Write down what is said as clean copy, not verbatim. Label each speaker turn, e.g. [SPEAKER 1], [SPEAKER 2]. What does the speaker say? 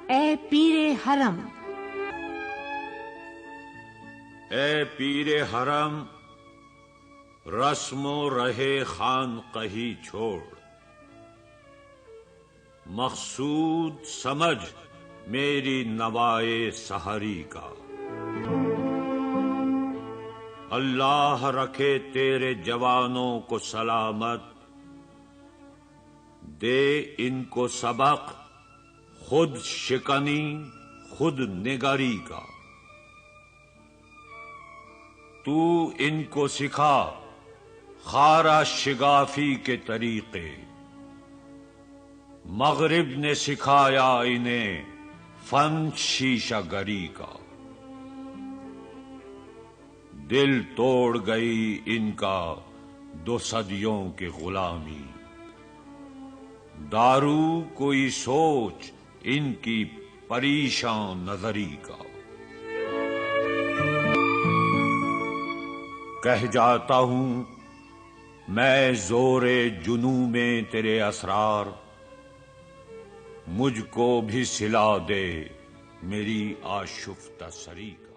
[SPEAKER 1] اے پیر حرم،
[SPEAKER 2] اے پیر حرم، رسم و رہے خان قہی چھوڑ، مقصود سمجھ میری نوائے سحری کا۔ اللہ رکھے تیرے جوانوں کو سلامت، دے ان کو سبق خود شکنی خود نگری کا۔ تو ان کو سکھا خارا شگافی کے طریقے، مغرب نے سکھایا انہیں فن شیشہ گری کا۔ دل توڑ گئی ان کا 2 صدیوں کی غلامی، دارو کوئی سوچ ان کی پریشان نظری کا۔ کہہ جاتا ہوں میں زور جنوں میں تیرے اسرار، مجھ کو بھی سلا دے میری آشفتہ سری کا۔